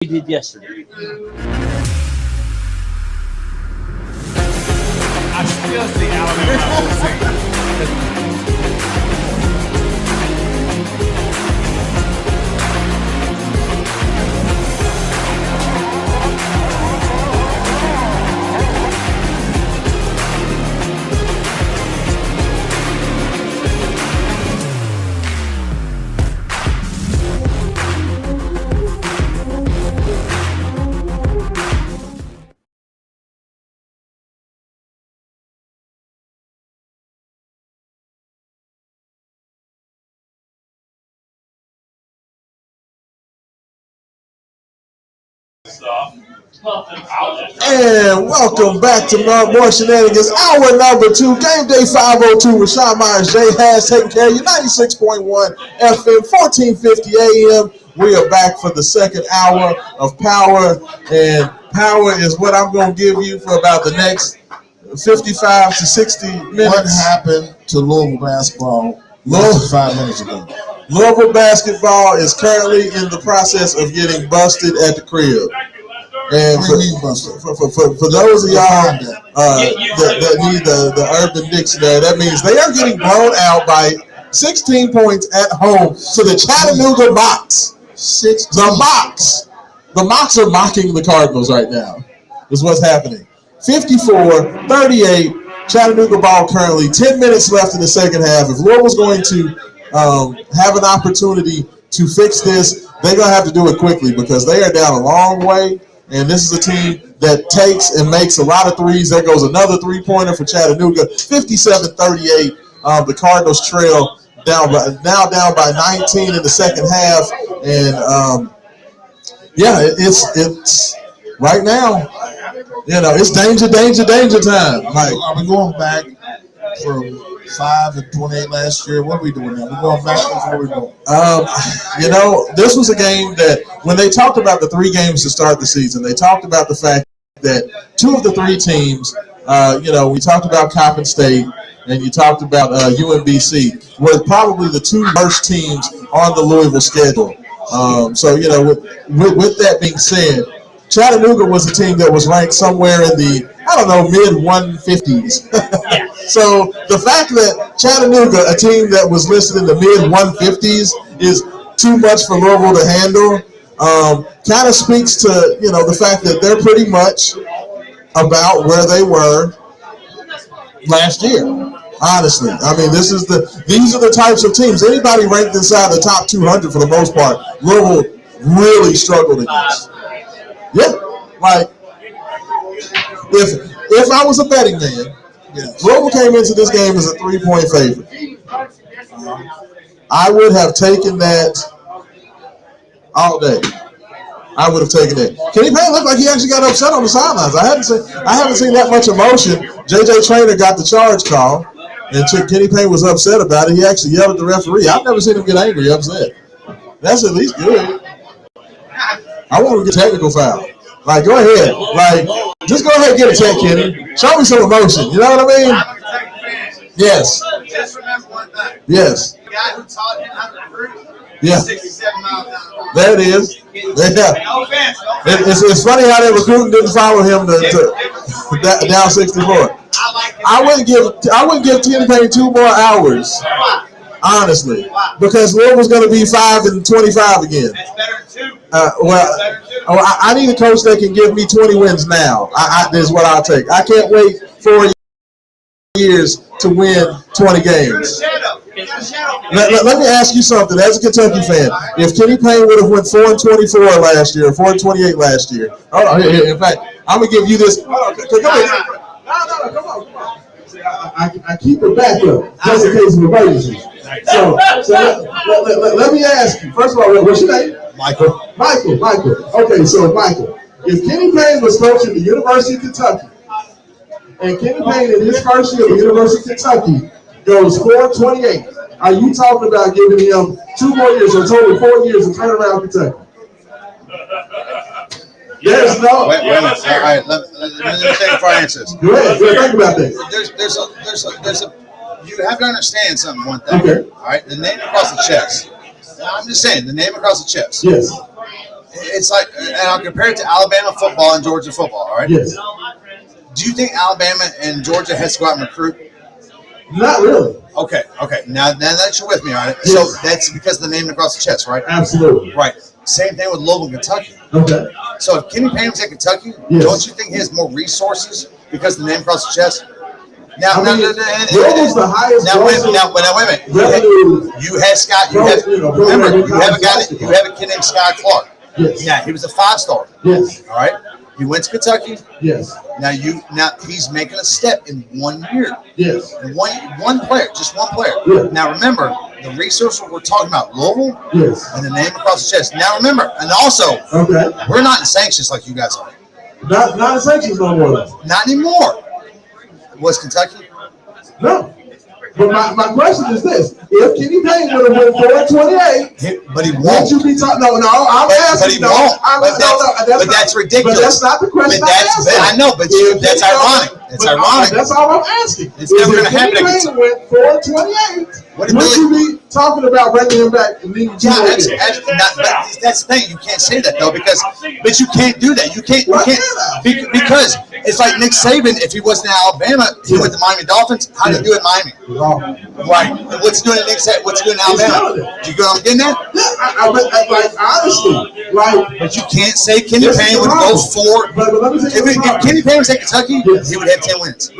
we did yesterday. I still see Alabama. And welcome back to more Shenanigans. Hour number 2, Game Day 502 with Sean Myers. Jay has taken care of you. 96.1 FM, 1450 AM. We are back for the second hour of Power. And Power is what I'm going to give you for about the next 55 to 60 minutes. What happened to Louisville basketball 5 minutes ago? Louisville basketball is currently in the process of getting busted at the crib. And for those of y'all that need the urban dictionary, that means they are getting blown out by 16 points at home to the Chattanooga Mocs. The Mocs are mocking the Cardinals right now, is what's happening. 54-38, Chattanooga ball currently. 10 minutes left in the second half. If Louisville's going to have an opportunity to fix this, they're going to have to do it quickly because they are down a long way. And this is a team that takes and makes a lot of threes. There goes another three-pointer for Chattanooga. 57-38. The Cardinals trail down by 19 in the second half. And it's right now. It's danger time. Like, are we going back from 5 and 28 last year? What are we doing now? We're going backwards. What are we doing? This was a game that when they talked about the 3 games to start the season, they talked about the fact that 2 of the 3 teams, we talked about Coppin State and you talked about UMBC, were probably the 2 worst teams on the Louisville schedule. With that being said, Chattanooga was a team that was ranked somewhere in the, mid-150s. So the fact that Chattanooga, a team that was listed in the mid-150s, is too much for Louisville to handle, kind of speaks to, the fact that they're pretty much about where they were last year. Honestly, these are the types of teams. Anybody ranked inside the top 200 for the most part, Louisville really struggled against. Yeah, like if I was a betting man, Louisville came into this game as a 3-point favorite. I would have taken that all day. I would have taken that. Kenny Payne looked like he actually got upset on the sidelines. I haven't seen that much emotion. JJ Traynor got the charge call, and Kenny Payne was upset about it. He actually yelled at the referee. I've never seen him get angry, upset. That's at least good. I want to get a technical foul. Like, go ahead. Like, just go ahead and get a tech, Kenny. Show me some emotion. You know what I mean? Yes. Just remember one thing. Yes. The guy who taught him how to recruit, yeah. 67 miles down the road. There it is. Yeah. No offense. It's funny how that recruiting didn't follow him to down 64. I wouldn't give Kenny Payne 2 more hours. Honestly, because Louisville's going to be 5 and 25 again. That's better than 2. I need a coach that can give me 20 wins now. Is what I'll take. I can't wait 4 years to win 20 games. Let me ask you something. As a Kentucky fan, if Kenny Payne would have went 4 and 24 last year, 4 and 28 last year. In fact, I'm gonna give you this. Come on. I keep it back up just in case of emergency. So let me ask you. First of all, what's your name? Michael. Okay, so Michael, if Kenny Payne was coaching the University of Kentucky, and Kenny Payne in his first year at the University of Kentucky goes 4-28, are you talking about giving him 2 more years, or total 4 years to turn around Kentucky? There's no. Wait a minute. All right, let me take it for answers. Go ahead. Think about that. There's a. You have to understand something. One thing. Okay. All right. The name across the chest. I'm just saying the name across the chest. Yes. it's like, and I'll compare it to Alabama football and Georgia football. All right. Yes. Do you think Alabama and Georgia has to go out and recruit? Not really. Okay. Now that you're with me, all right. Yes. So that's because of the name across the chest, right? Absolutely. Right. Same thing with Louisville, Kentucky. Okay. So if Kenny Payne was at Kentucky, Yes. don't you think he has more resources because of the name across the chest? Now, Louisville's the highest. wait a minute. Revenue. You had Scott. Remember, you have a guy. You have a kid named Scott Clark. Yes. Yeah, he was a 5-star. Yes. All right. He went to Kentucky. Yes. Now he's making a step in 1 year. Yes. One player, just one player. Yeah. Now remember the resource we're talking about, Louisville. Yes. And the name across the chest. Now remember, and also, okay, we're not in sanctions like you guys are. Not in sanctions no more. Not anymore. Was Kentucky? No. But my question is this: if Kenny Payne would have went 4-28, but he would won't. you be talking? No, I'm asking. But he won't. But that's ridiculous. But that's not the question. I know, but that's ironic. It's ironic. That's all I'm asking. It's never going to happen. If Kenny Payne went 4-28, would you be talking about bringing him back? And but that's the thing. You can't say that though, because you can't do that. You can't because it's like Nick Saban. If he wasn't in Alabama, he went to Miami Dolphins. How did he do it in Miami? Right. What's he doing in Nick Saban? What's he doing in Alabama? Do you get what I'm getting at? Like honestly, like. But you can't say Kenny Payne would go for. But let me tell you if Kenny Payne was at Kentucky, he would have 10 wins.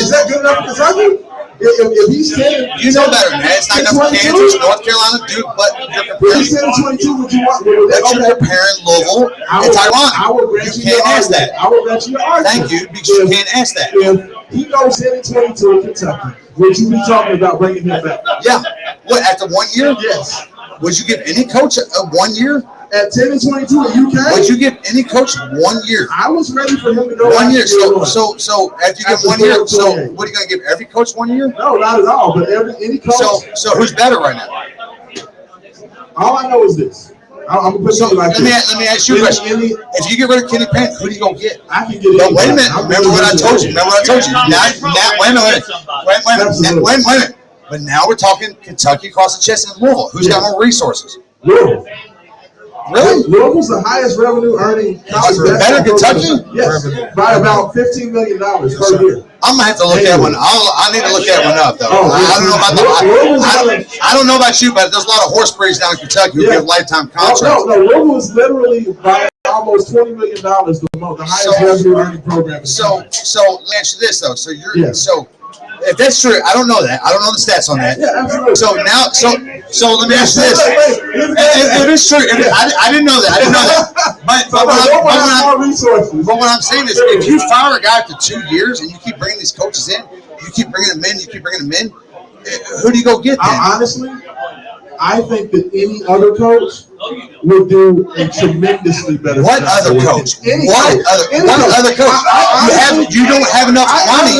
Is that good enough for Kentucky? If he's 10, you know better, man. It's not enough for Kansas, North Carolina, Duke, but you're comparing. If he's 10-22, would you want? But you're comparing Louisville. It's ironic. You can't ask that. I will grant you your argument. Thank you, because you can't ask that. If he goes 10-22 in Kentucky, would you be talking about bringing him back? Yeah. What, after 1 year? Yes. Would you give any coach a 1 year? At 10-22 in UK? Would you give any coach 1 year? I was ready for him to go 1 year. So after you give 1 year, so what are you going to give every coach 1 year? No, not at all. But any coach. So who's better right now? All I know is this. I'm gonna put it like this. Let me ask you a question. If you get rid of Kenny Payne, who do you gonna get? I can get it. No, wait a minute. Remember what I told you. Now, wait a minute. But now we're talking Kentucky across the chest and Louisville. Who's got more resources? Louisville. Really? Louisville's the highest revenue earning college. Better Kentucky? Yes, by about $15 million per year. I'm gonna have to look that one. I need to look that one up though. I don't know about I don't know about you, but there's a lot of horse breeds down in Kentucky who give lifetime contracts. No, Louisville is literally by almost $20 million the highest revenue earning program. So let me ask you this though. So if that's true, I don't know that. I don't know the stats on that. Yeah, absolutely. So now, so let me ask you this. If it's true, I didn't know that. But what I'm saying is, if you fire a guy after 2 years and you keep bringing these coaches in, you keep bringing them in, who do you go get then? Honestly, I think that any other coach would do a tremendously better job. What other coach? What other coach? You don't have enough money.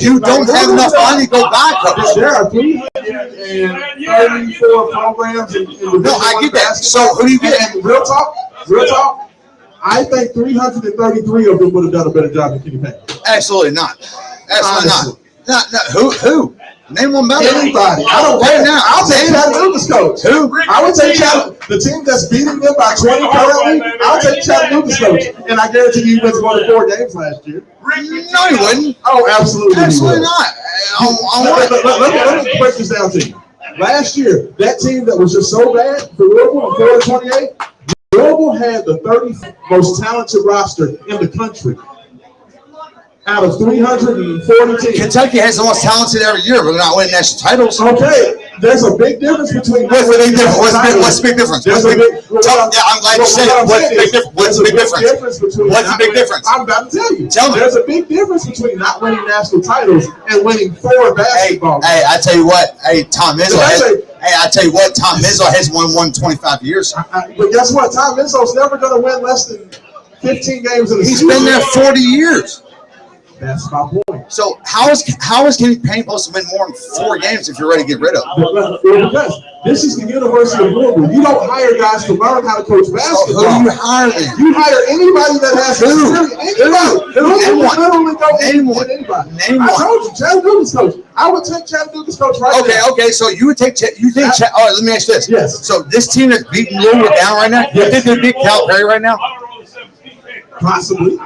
You don't have enough money to go buy coaches. There are 334 programs in No, I get that. So who do you get? And real talk. I think 333 of them would have done a better job than Kenny Payne. Absolutely not. Absolutely not. Who? Name one better. Anybody. I don't care now. I'll take Chattanooga's coach. Who? I would take the team that's beating them by 20 currently. I'll take Chattanooga's coach. And I guarantee you he went to 1 of 4 games last year. No, he wouldn't. Oh, absolutely. Absolutely not. Let me break this down to you. Last year, that team that was just so bad for Louisville in 4-28, Louisville had the 30th most talented roster in the country. Out of 340 teams. Kentucky has the most talented every year, but they're not winning national titles. Okay, there's a big difference between. What's the big difference? I'm glad you said it. What's the big difference? What's the big difference? I'm about to tell you. Tell me. There's a big difference between not winning national titles and winning 4 basketball games. Hey, I tell you what. Hey, Tom Izzo has won 25 years. But guess what? Tom Izzo's never going to win less than 15 games in a season. He's been there 40 years. That's my point. So how is Kenny Payne supposed to win more than 4 games if you're ready to get rid of him? Because this is the University of Louisville. You don't hire guys to learn how to coach basketball. So who do you hire then? You hire anybody that has experience. Name one. I told you, Chattanooga's coach. I would take Chattanooga's coach right now. Okay. So you would take all right, let me ask you this. Yes. So this team that's beating Louisville down right now, you think they're beating Calipari right now? Possibly.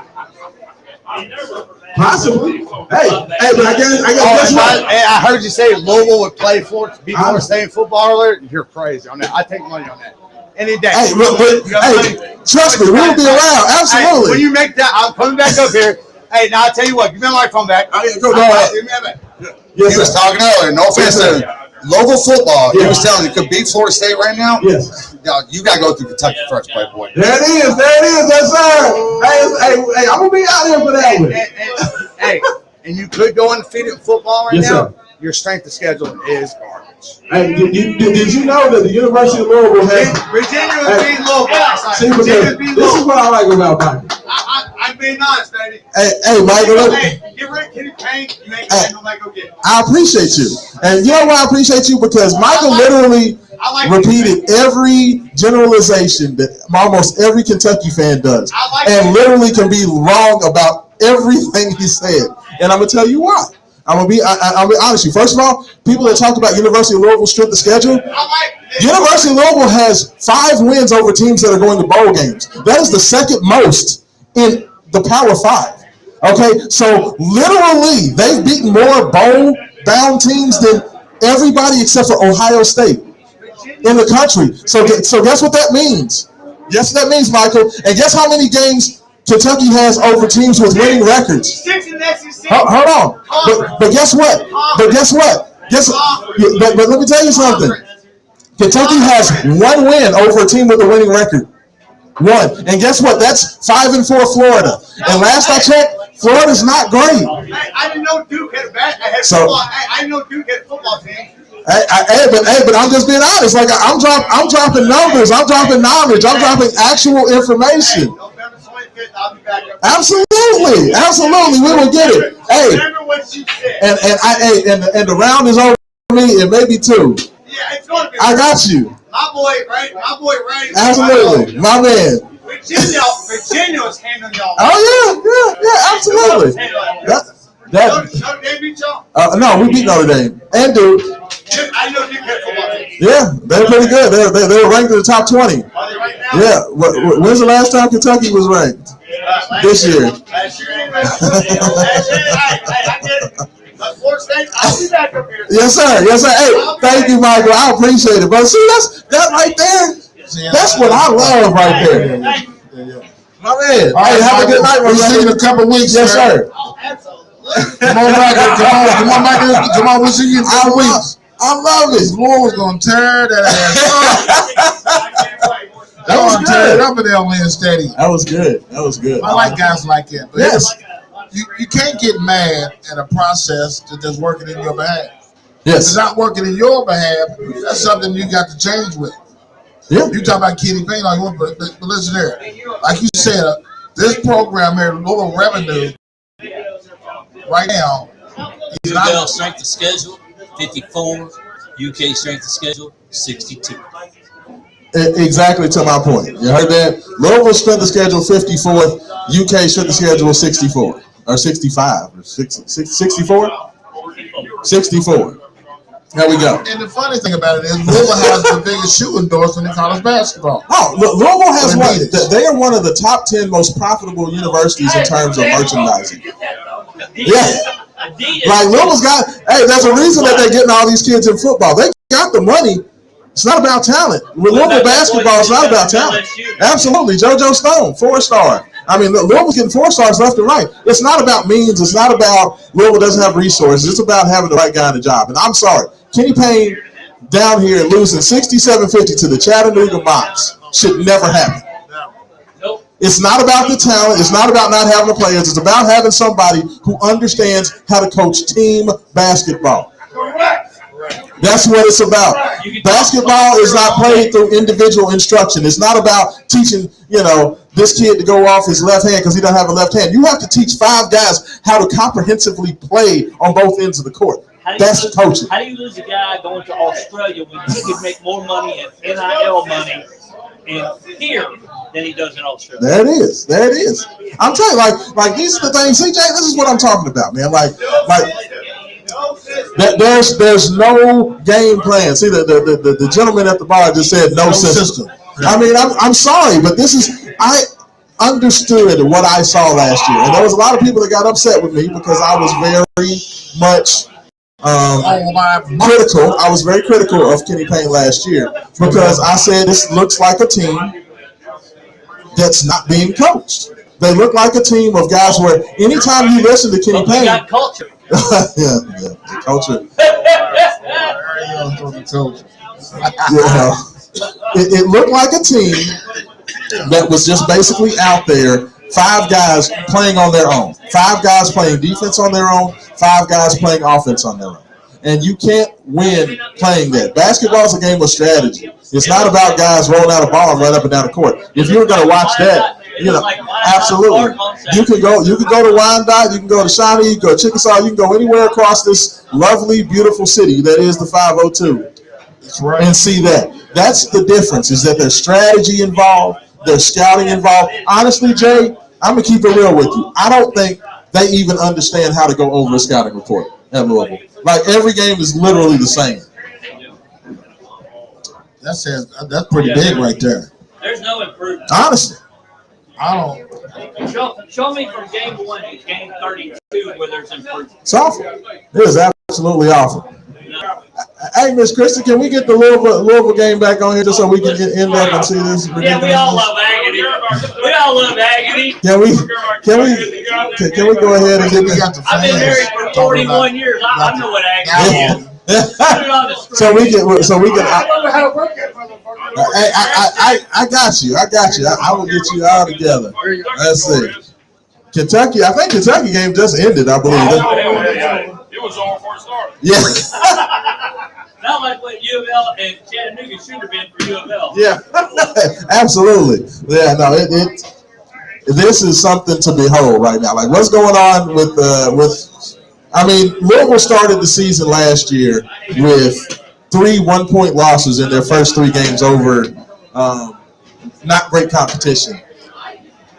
Possibly. Hey, but I guess what? I heard you say Louisville would play beat Florida State in football earlier. You're crazy on that. I take money on that. Any day. Hey, trust me, we'll be around. Absolutely. Hey, when you make that, I'm coming back up here. Hey, now I'll tell you what. Give me my phone back. Go ahead. Give me that back. Yes, he was talking earlier. No offense to local football. He was telling you could beat Florida State right now. Yes. You got to go through Kentucky first, Playboy. There it is. Yes, sir. Hey, I'm going to be out here for that one. Hey, and you could go undefeated in football right now. Sir. Your strength of schedule is garbage. Hey, did you know that the University of Louisville has Virginia would beat Louisville. See, this is what I like about Michael. I'm being honest, baby. Hey, Michael. Hey, get rid of Kenny Payne. You ain't going to nobody go get it. I appreciate you. And you know why I appreciate you? Because Michael literally repeated every generalization that almost every Kentucky fan does. And literally can be wrong about everything he said. And I'm going to tell you why. I'll be honest with you. First of all, people that talk about University of Louisville strength of schedule, University of Louisville has 5 wins over teams that are going to bowl games. That is the second most in the Power 5. Okay, so literally they've beaten more bowl-bound teams than everybody except for Ohio State in the country. So guess what that means? Guess what that means, Michael? And guess how many games Kentucky has over teams with winning records? 6 in the SEC. Hold on. But guess what? But let me tell you something. Kentucky has 1 win over a team with a winning record. 1. And guess what? That's 5-4 Florida. And last I checked, Florida's not great. I didn't know Duke had football. I didn't know Duke had a football team. But I'm just being honest. Like I'm dropping numbers. I'm dropping knowledge. I'm dropping actual information. November 25th, I'll be back up. Absolutely, we will get it. Hey, remember what you said. And the round is over me, and maybe 2. Yeah, it's going to be. I got you. My boy, Ray. Absolutely, my man. Virginia was handling y'all. Oh yeah, absolutely. They beat y'all? No, we beat Notre Dame and Duke. I know Duke had football team. Yeah, they're pretty good. They were ranked in the top 20. Are they right now? Yeah. When's the last time Kentucky was ranked? This year. Last year ain't ranked. I get it. But Florida State, I'll be back up here. Yes, sir. Hey, thank you, Michael. I appreciate it. But see, that right there. That's what I love right there. My man. All right, have a good night. We'll see you in a couple weeks. Yes, sir. Oh, absolutely. Come on, Michael. Come on, we'll see you in a couple weeks. I love it. Louisville's gonna tear that ass up. That was good. Up in there on Lynn Stadium. That was good. I like guys like that. But yes. You can't get mad at a process that is working in your behalf. Yes. If it's not working in your behalf, that's something you got to change with. Yeah. You talk about Kenny Payne all you want, but listen here. Like you said, this program here, Louisville revenue, right now, UofL strength of schedule 54, UK strength of schedule 62. Exactly to my point. You heard that? Louisville strength of schedule 54th, UK strength of schedule 64 or 65 or 64. 64. There we go. And the funny thing about it is Louisville has the biggest shoe endorsement in college basketball. Oh, Louisville has they are one of the top 10 most profitable universities in terms of merchandising. Yeah. Like Louisville's got, there's a reason that they're getting all these kids in football. They got the money. It's not about talent. With Louisville basketball, it's not about talent. Absolutely. JoJo Stone, 4-star. I mean, Louisville's getting 4 stars left and right. It's not about means. It's not about Louisville doesn't have resources. It's about having the right guy in the job. And I'm sorry, Kenny Payne down here losing 67-50 to the Chattanooga Mocs should never happen. It's not about the talent. It's not about not having the players. It's about having somebody who understands how to coach team basketball. Correct. That's what it's about. Basketball is not played through individual instruction. It's not about teaching, this kid to go off his left hand because he doesn't have a left hand. You have to teach 5 guys how to comprehensively play on both ends of the court. That's coaching. How do you lose a guy going to Australia when he could make more money in NIL money here than he does in Australia? There it is. I'm telling you, like these are the things, CJ. This is what I'm talking about, man. Like there's no game plan. See, the gentleman at the bar just said no system. I mean, I'm sorry, but I understood what I saw last year, and there was a lot of people that got upset with me because I was very much critical. I was very critical of Kenny Payne last year because I said this looks like a team that's not being coached. They look like a team of guys where anytime you listen to Kenny Payne, got culture. the culture. It looked like a team that was just basically out there. 5 guys playing on their own. 5 guys playing defense on their own. 5 guys playing offense on their own. And you can't win playing that. Basketball is a game of strategy. It's not about guys rolling out a ball and run up and down the court. If you were going to watch that, absolutely. You can go to Wyandotte, you can go to Shawnee, you can go to Chickasaw, you can go anywhere across this lovely, beautiful city that is the 502. That's right. And see that. That's the difference, is that there's strategy involved, there's scouting involved. Honestly, Jay, I'm going to keep it real with you. I don't think they even understand how to go over a scouting report at Louisville. Like, every game is literally the same. That's pretty big right there. There's no improvement. Honestly. I don't. Show me from game 1 to game 32 where there's improvement. It's awful. It is absolutely awful. Hey, Miss Christie, can we get the Louisville game back on here just so we can end up and see this? Yeah, we all love agony. We all love agony. Can we go ahead and get this? I've been married for 41 years. I know what agony is. So we can. I got you. I will get you all together. Let's see. Kentucky. I think Kentucky game just ended. I believe. It was on for a start. Yeah. Not like what UofL and Chattanooga should have been for UofL. Yeah. Absolutely. Yeah. No. This is something to behold right now. Like, what's going on with. I mean, Louisville started the season last year with 3 one-point losses in their first 3 games over not great competition.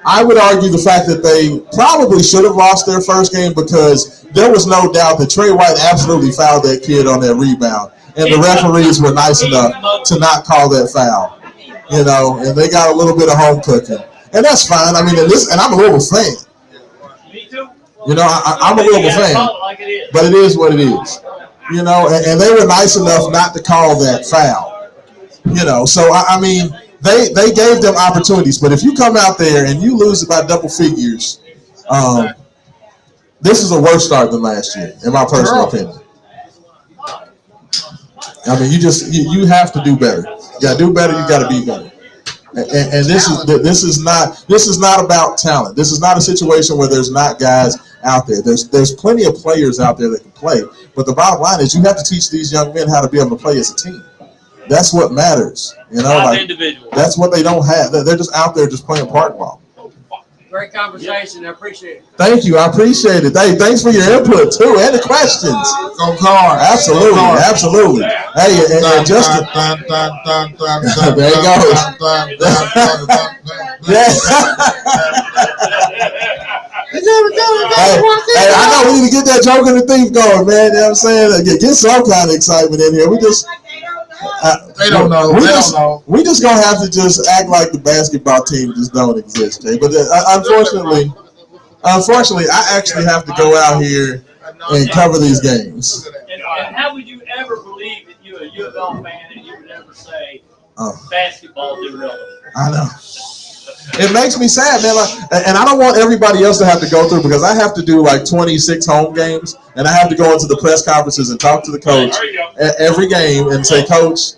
I would argue the fact that they probably should have lost their first game because there was no doubt that Trey White absolutely fouled that kid on that rebound. And the referees were nice enough to not call that foul. And they got a little bit of home cooking. And that's fine. I mean, and I'm a Louisville fan. Me too. I'm a Louisville fan, but it is what it is. And they were nice enough not to call that foul. So I mean, they gave them opportunities. But if you come out there and you lose by double figures, this is a worse start than last year, in my personal opinion. I mean, you have to do better. You got to do better. You got to be better. And this is not about talent. This is not a situation where there's not guys out there. There's plenty of players out there that can play. But the bottom line is you have to teach these young men how to be able to play as a team. That's what matters. That's what they don't have. They're just out there just playing park ball. Great conversation. I appreciate it. Thank you. I appreciate it. Hey, thanks for your input too and the questions. Go Cards. Absolutely. Hey, and Justin. There you go. Hey, I know we need to get that Joker and the Thief going, man. You know what I'm saying? Get some kind of excitement in here. We just. They don't know. We just gonna have to just act like the basketball team just don't exist, Jay. But unfortunately, I actually have to go out here and cover these games. And how would you ever believe that you're a UofL fan and you would ever say basketball is irrelevant? I know. It makes me sad, man. And I don't want everybody else to have to go through because I have to do like 26 home games, and I have to go into the press conferences and talk to the coach every game and say, Coach,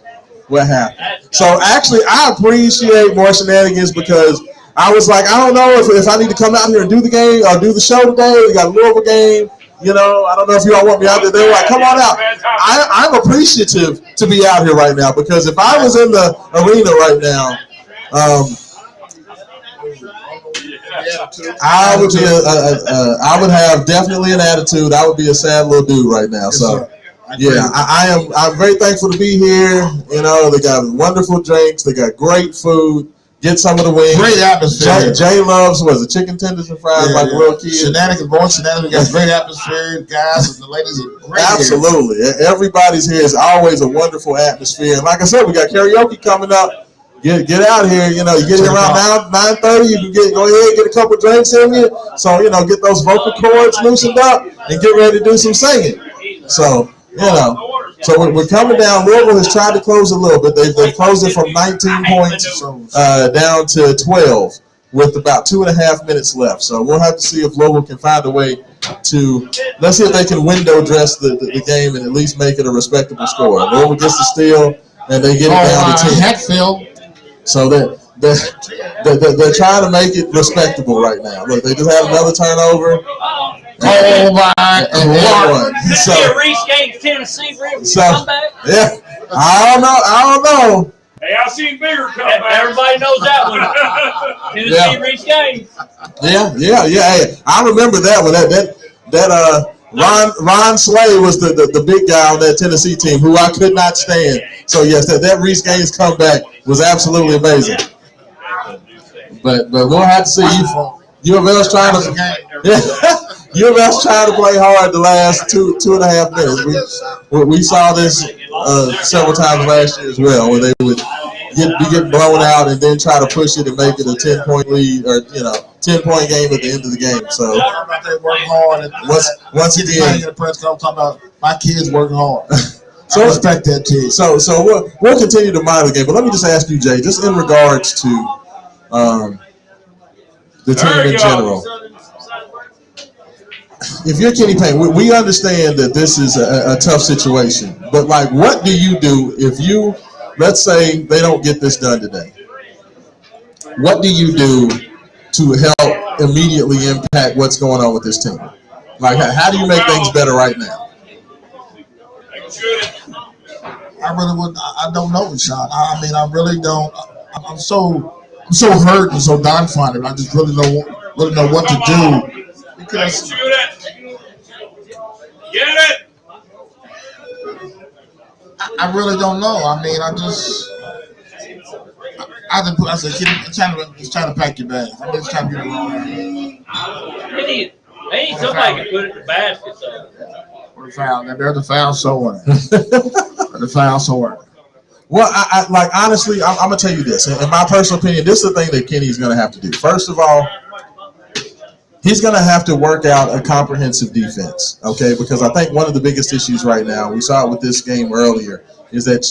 what happened? So actually, I appreciate more Shenanigans because I was like, I don't know if I need to come out here and do the game or do the show today. We got a Louisville game. You know, I don't know if y'all want me out there. They're like, come on out. I'm appreciative to be out here right now because if I was in the arena right now, I would be I would have definitely an attitude. I would be a sad little dude right now. So, yeah, I'm very thankful to be here. You know, they got wonderful drinks. They got great food. Get some of the wings. Great atmosphere. Jay loves, what is it, chicken tenders and fries like a little kid. Shenanigans, born Shenanigans. We got great atmosphere. Guys and the ladies are great. Absolutely. Here. Everybody's here. It's always a wonderful atmosphere. And like I said, we got karaoke coming up. Get out here. You know, you get here around 9:30. You can go ahead, get a couple drinks in you. So, you know, get those vocal cords loosened up and get ready to do some singing. So, you know. So we're coming down. Louisville has tried to close a little bit. They've closed it from 19 points down to 12 with about 2.5 minutes left. So we'll have to see if Louisville can find a way to, let's see if they can window dress the game and at least make it a respectable score. Louisville gets the steal and they get it down to 10. Hatfield. So they're trying to make it respectable right now. Look, they just had another turnover. Oh my God! So, Reese Gaines, Tennessee, come back. Yeah, I don't know. Hey, I've seen bigger comebacks. Everybody knows that one. Tennessee, Reese Gaines. Yeah. Hey, I remember that one. That Ron Slay was the big guy on that Tennessee team who I could not stand. So yes, that Reese Gaines comeback was absolutely amazing. But we'll have to see. UofL's trying to. UofL's trying to play hard the last 2.5 minutes. We saw this several times last year as well, where they would be getting blown out and then try to push it and make it a 10-point lead or 10-point game at the end of the game. So they work hard. Once again, in the press conference talking about my kids working hard. So I respect that too. So we'll continue to monitor the game. But let me just ask you, Jay, just in regards to the team in general. If you're Kenny Payne, we understand that this is a tough situation. But like, what do you do if you, let's say, they don't get this done today? What do you do to help immediately impact what's going on with this team? Like, how do you make things better right now? I don't know, Sean. I mean, I really don't. I'm so hurt and so dumbfounded. I just really don't know what to do. Because get it. I really don't know. I mean, I said, kid, it's trying to pack your bags. I'm just trying to get it wrong. They need somebody to put it in the basket. Or the foul. They're the foul somewhere. The foul somewhere. Well, I like honestly, I'm gonna tell you this. In my personal opinion, this is the thing that Kenny's gonna have to do. First of all, he's going to have to work out a comprehensive defense, okay? Because I think one of the biggest issues right now, we saw it with this game earlier, is that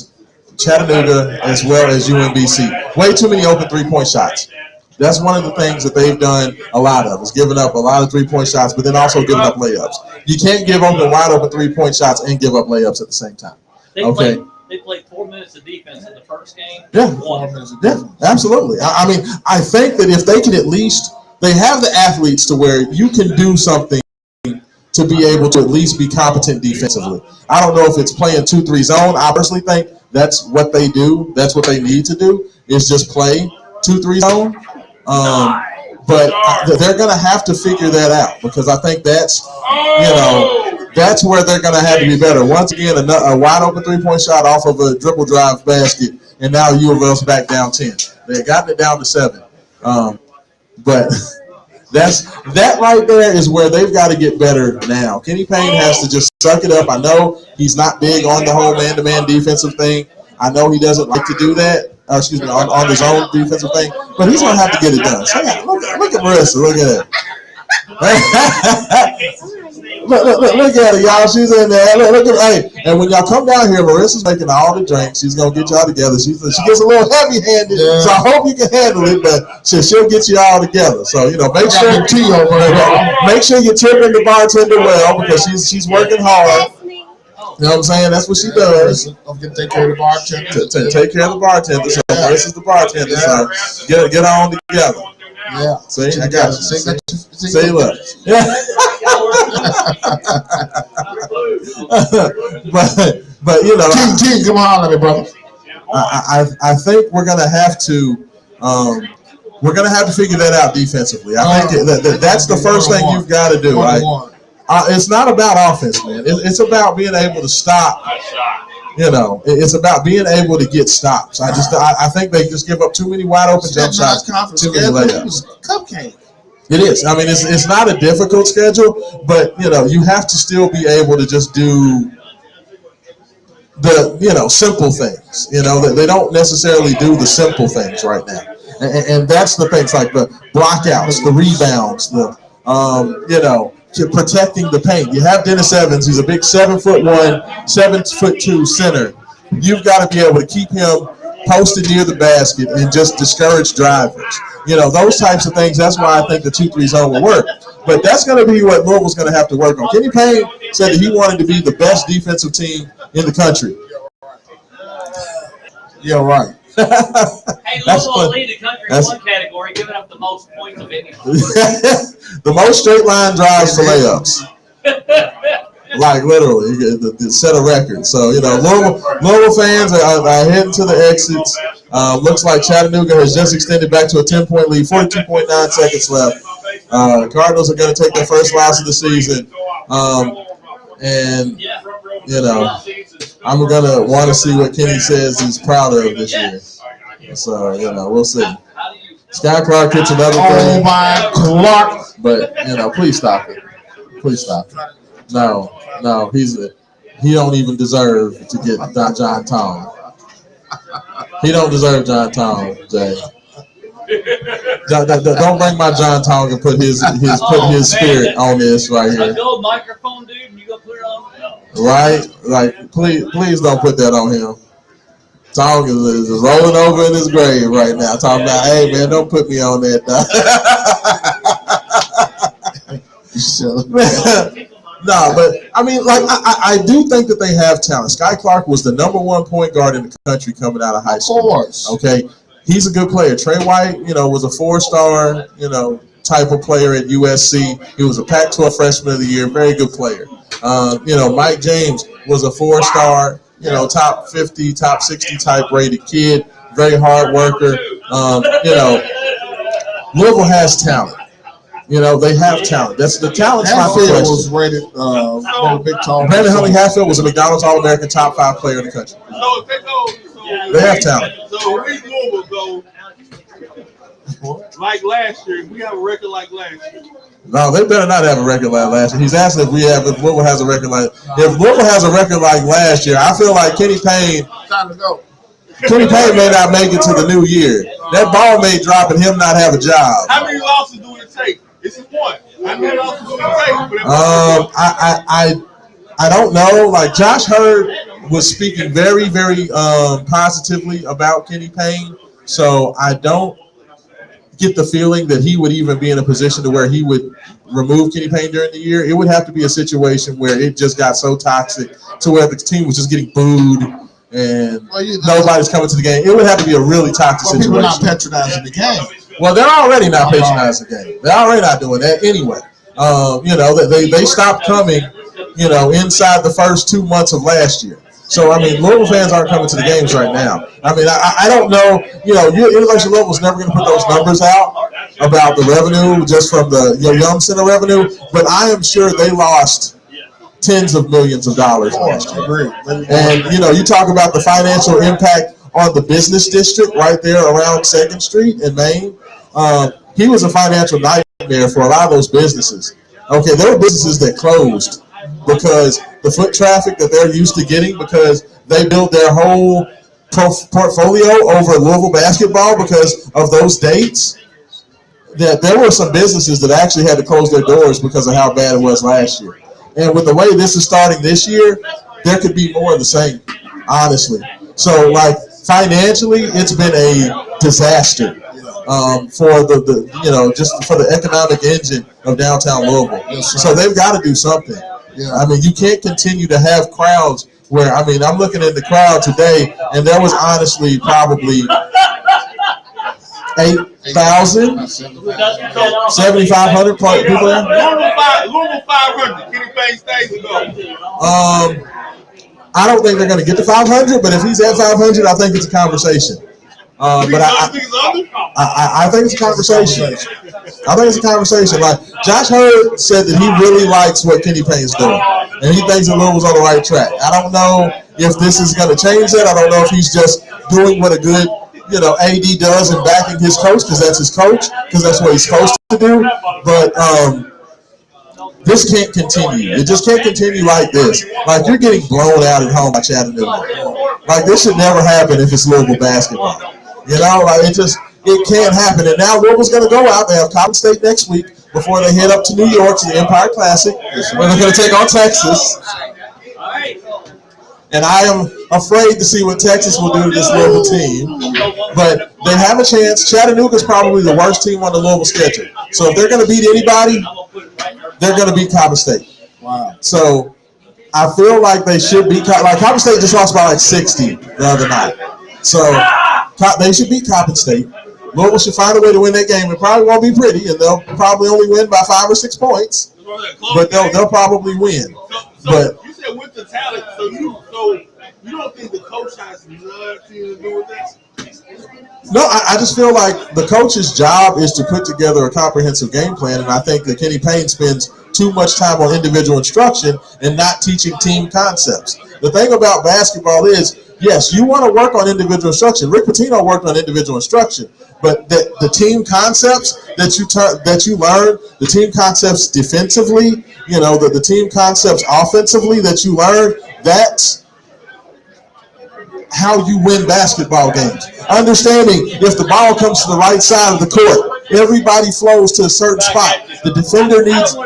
Chattanooga as well as UMBC, way too many open three-point shots. That's one of the things that they've done a lot of, is giving up a lot of three-point shots, but then also giving up layups. You can't give open wide open three-point shots and give up layups at the same time, okay? They played 4 minutes of defense in the first game. Yeah, absolutely. I mean, I think that if they can at least, they have the athletes to where you can do something to be able to at least be competent defensively. I don't know if it's playing 2-3 zone. I personally think that's what they do. That's what they need to do, is just play 2-3 zone. But they're going to have to figure that out, because I think that's, that's where they're going to have to be better. Once again, a wide open three-point shot off of a dribble drive basket, and now UofL's back down 10. They got it down to 7. But that right there is where they've got to get better now. Kenny Payne has to just suck it up. I know he's not big on the whole man-to-man defensive thing. I know he doesn't like to do that. On his own defensive thing. But he's going to have to get it done. So, yeah, look at Marissa. Look at that. Look at her, y'all. She's in there. Look at her. Hey, and when y'all come down here, Marissa's making all the drinks. She's gonna get y'all together. She gets a little heavy-handed, so I hope you can handle it. But she'll get you all together. So make sure you tip the bartender well, because she's working hard. You know what I'm saying? That's what she does. Take care of the bartender. Take care of the bartender. So Marissa's the bartender. So get on together. Yeah. See, I got you. See, look. Yeah. but you know, King, come on, me, brother. I think we're gonna have to figure that out defensively. I think that's the first thing you've got to do. Right? It's not about offense, man. It's about being able to stop. You know, it's about being able to get stops. I think they just give up too many wide open jump shots, too many layups. Cupcake. It is. I mean, it's not a difficult schedule, but you know, you have to still be able to just do the simple things. You know, they don't necessarily do the simple things right now, and that's the things like the blockouts, the rebounds, the protecting the paint. You have Dennis Evans. He's a big 7'1", 7'2" center. You've got to be able to keep him posted near the basket and just discourage drivers. You know, those types of things. That's why I think the 2-3 zone will work. But that's going to be what Louisville's going to have to work on. Kenny Payne said that he wanted to be the best defensive team in the country. Yeah, right. Hey, Louisville will lead the country in one category, giving up the most points of anyone. The most straight line drives for layups. Like literally, the set a record. So you know, Louisville fans are heading to the exits. Looks like Chattanooga has just extended back to a 10-point lead. 42.9 seconds left. Cardinals are going to take their first loss of the season, and you know, I'm going to want to see what Kenny says he's proud of this year. So you know, we'll see. Sky Clark hits another thing. Oh my Clark! But you know, please stop it. Please stop it. No, he don't even deserve to get John Tong. He don't deserve John Tong, Jay. Don't bring my John Tong and put his spirit on this right here. A gold microphone, dude, and you gonna put it on? No. Right? Like, please don't put that on him. Tong is rolling over in his grave right now, talking about, hey man, don't put me on that. No, but I mean, like I do think that they have talent. Sky Clark was the #1 point guard in the country coming out of high school. Of course. Okay, he's a good player. Trey White, you know, was a 4-star, you know, type of player at USC. He was a Pac-12 Freshman of the Year, very good player. You know, Mike James was a 4-star, you know, top 50, top 60 type rated kid, very hard worker. You know, Louisville has talent. You know, they have talent. That's the talent's not the question. Was rated big tall. Brandon Huntley Hatfield was a McDonald's All-American top 5 player in the country. They have talent. So we Louisville go like last year. We have a record like last year. No, they better not have a record like last year. He's asking if Louisville has a record like. If Louisville has a record like last year, I feel like Kenny Payne. Time to go. Kenny Payne may not make it to the new year. That ball may drop and him not have a job. How many losses do it take? It's a point. How many losses do it take? I don't know. Like Josh Hurd was speaking very, very positively about Kenny Payne, so I don't get the feeling that he would even be in a position to where he would remove Kenny Payne during the year. It would have to be a situation where it just got so toxic to where the team was just getting booed and nobody's coming to the game. It would have to be a really toxic situation. People not patronizing the game. Well, they're already not patronizing the game. They're already not doing that anyway. You know, they stopped coming, you know, inside the first 2 months of last year. So, I mean, Louisville fans aren't coming to the games right now. I mean, I don't know. You know, University of Louisville's never going to put those numbers out about the revenue just from the Young Center revenue, but I am sure they lost tens of millions of dollars last year. And, you know, you talk about the financial impact on the business district right there around 2nd Street in Maine. He was a financial nightmare for a lot of those businesses. Okay, there were businesses that closed because the foot traffic that they're used to getting, because they built their whole portfolio over Louisville basketball because of those dates. That there were some businesses that actually had to close their doors because of how bad it was last year. And with the way this is starting this year, there could be more of the same, honestly. So, like, financially, it's been a disaster for the you know, just for the economic engine of downtown Louisville. So they've got to do something. Yeah. I mean, you can't continue to have crowds where, I mean, I'm looking at the crowd today, and there was honestly probably 7,500 people there. Louisville 500. Kenny Payne stays and go. I don't think they're going to get to 500, but if he's at 500, I think it's a conversation. But I think it's a conversation. I think it's a conversation. Like Josh Hurd said that he really likes what Kenny Payne's doing, and he thinks that Louisville's on the right track. I don't know if this is going to change that. I don't know if he's just doing what a good AD does and backing his coach because that's his coach, because that's what he's supposed to do. But this can't continue. It just can't continue like this. Like you're getting blown out at home by Chattanooga. Like this should never happen if it's Louisville basketball. Like it can't happen. And now Louisville's going to go out. They have Cotton State next week before they head up to New York to the Empire Classic, where they're going to take on Texas. And I am afraid to see what Texas will do to this Louisville team. But they have a chance. Chattanooga's probably the worst team on the Louisville schedule. So if they're going to beat anybody, they're going to beat Coppin State. Wow. So I feel like they should beat like Coppin State just lost by like 60 the other night. So they should beat Coppin State. Louisville should find a way to win that game. It probably won't be pretty, and they'll probably only win by 5 or 6 points. But they'll probably win. But you said with the talent, so you don't think the coach has nothing to do with this? No, I just feel like the coach's job is to put together a comprehensive game plan, and I think that Kenny Payne spends too much time on individual instruction and not teaching team concepts. The thing about basketball is, yes, you want to work on individual instruction. Rick Pitino worked on individual instruction, but the team concepts that you learn, the team concepts defensively, the team concepts offensively that you learn, that's how you win basketball games. Understanding if the ball comes to the right side of the court, everybody flows to a certain spot. The defender needs,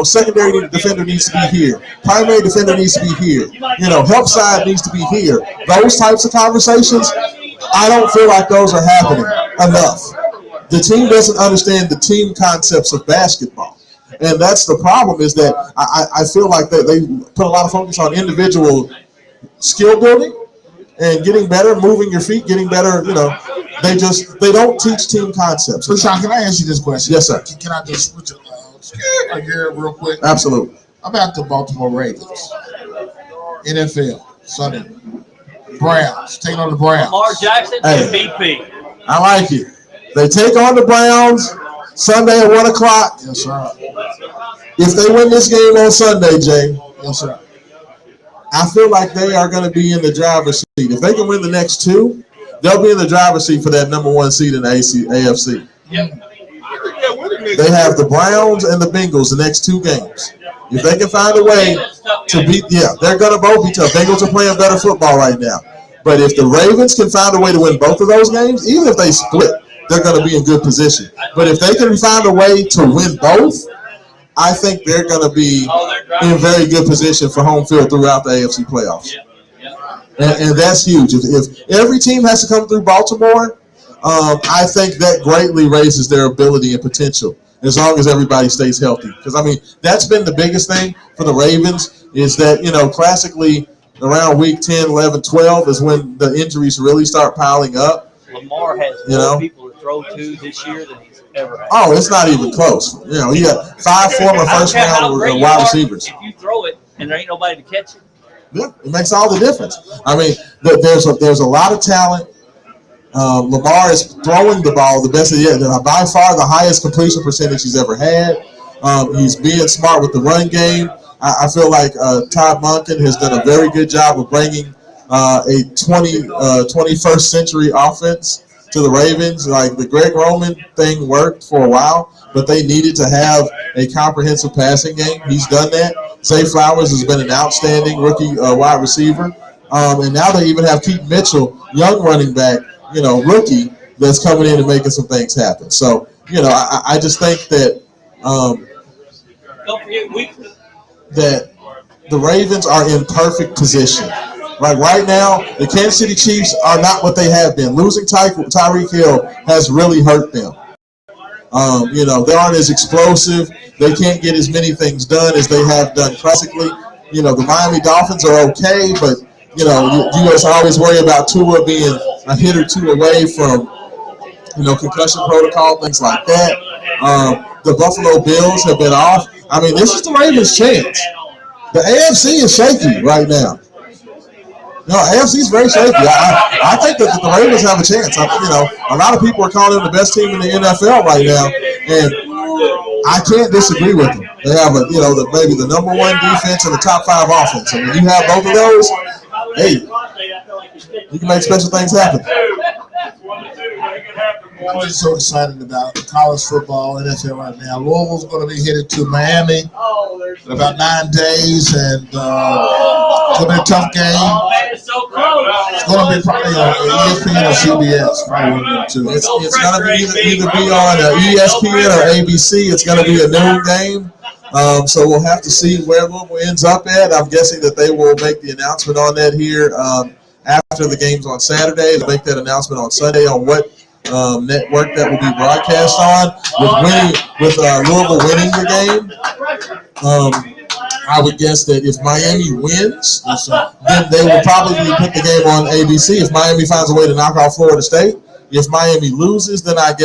secondary defender needs to be here. Primary defender needs to be here. Help side needs to be here. Those types of conversations, I don't feel like those are happening enough. The team doesn't understand the team concepts of basketball. And that's the problem, is that I feel like they put a lot of focus on individual skill building and getting better, moving your feet, getting better. They don't teach team concepts. So, Sean, can I ask you this question? Yes, sir. Can I just switch it here real quick? Absolutely. About the Baltimore Ravens, NFL Sunday, Browns taking on the Browns. Lamar Jackson, MVP. I like it. They take on the Browns Sunday at 1 o'clock. Yes, sir. If they win this game on Sunday, Jay, yes, sir, I feel like they are going to be in the driver's seat. If they can win the next 2, they'll be in the driver's seat for that number 1 seed in the AFC. Yep. They have the Browns and the Bengals the next 2 games. If they can find a way to beat, they're going to both be tough. Bengals are playing better football right now. But if the Ravens can find a way to win both of those games, even if they split, they're going to be in good position. But if they can find a way to win both, I think they're going to be in very good position for home field throughout the AFC playoffs. And that's huge. If every team has to come through Baltimore, I think that greatly raises their ability and potential, as long as everybody stays healthy. Because, that's been the biggest thing for the Ravens, is that, classically around week 10, 11, 12 is when the injuries really start piling up. Lamar has more people to throw to this year than he's ever had. Oh, it's not even close. He got 5 former first-round wide receivers. If you throw it and there ain't nobody to catch it, yeah, it makes all the difference. There's a lot of talent. Lamar is throwing the ball the best by far the highest completion percentage he's ever had. He's being smart with the run game. I feel like Todd Monken has done a very good job of bringing a 21st century offense to the Ravens. Like the Greg Roman thing worked for a while, but they needed to have a comprehensive passing game. He's done that. Zay Flowers has been an outstanding rookie wide receiver. And now they even have Keaton Mitchell, young running back, rookie, that's coming in and making some things happen. So, I just think that don't forget that the Ravens are in perfect position. Like right now, the Kansas City Chiefs are not what they have been. Losing Tyreek Hill has really hurt them. They aren't as explosive. They can't get as many things done as they have done classically. The Miami Dolphins are okay, but, you guys always worry about Tua being a hit or two away from concussion protocol, things like that. The Buffalo Bills have been off. I mean, this is the Ravens' chance. The AFC is shaky right now. No, AFC is very shaky. I think that the Ravens have a chance. A lot of people are calling them the best team in the NFL right now, and I can't disagree with them. They have maybe the number one defense and the top 5 offense. And when you have both of those, hey, you can make special things happen. I'm just so excited about college football, NFL right now. Louisville's going to be headed to Miami in about 9 days, and it's going to be a tough game. It's going to be probably on ESPN or CBS. It's going to either be on ESPN or ABC. It's going to be a noon game. So we'll have to see where Louisville ends up at. I'm guessing that they will make the announcement on that here after the game's on Saturday. They'll make that announcement on Sunday on what network that will be broadcast on. With Louisville winning the game, I would guess that if Miami wins, then they will probably put the game on ABC. If Miami finds a way to knock off Florida State, if Miami loses, then I would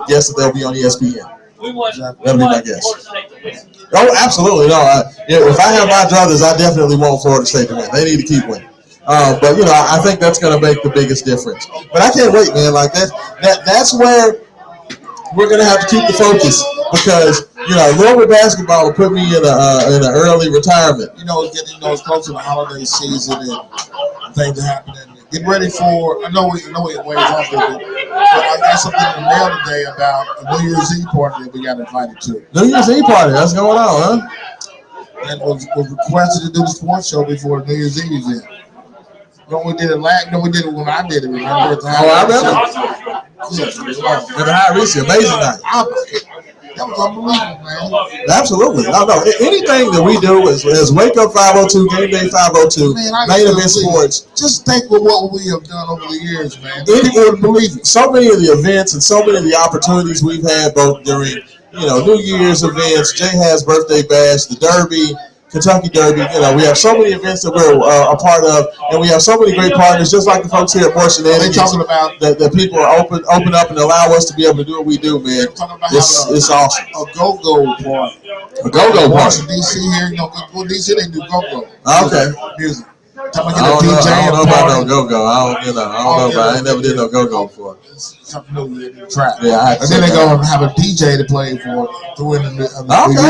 guess that they'll be on ESPN. That'll be my guess. Oh, absolutely. No, if I have my druthers, I definitely want Florida State to win. They need to keep winning. But I think that's going to make the biggest difference. But I can't wait, man. Like that's where we're going to have to keep the focus, because Louisville basketball will put me in an early retirement. It's close to the holiday season and things are happening. Get ready for. I know it weighs off a bit, but I got something in the mail today about a New Year's Eve party that we got invited to. New Year's Eve party, that's going on, huh? And was requested to do the sports show before the New Year's Eve event. We did it when I did it. Remember? I remember. At the High Reese, amazing night. That was unbelievable, man. Absolutely. No. Anything that we do is Wake Up 502, Game Day 502, Main Event Sports. Just think of what we have done over the years, man. People wouldn't believe it. So many of the events and so many of the opportunities we've had, both during New Year's events, Jay has birthday bash, the Derby, Kentucky Derby. We have so many events that we're a part of, and we have so many great partners, just like the folks here at Shenanigans. They're talking about that people are open up and allow us to be able to do what we do, man. It's awesome. A go-go party. A go-go party. In DC here, DC they do go-go. Okay. Music. I don't know about no go-go. I don't know about. I ain't never did no go-go before. Something new in the track. Yeah, and then they're gonna have a DJ to play for through in the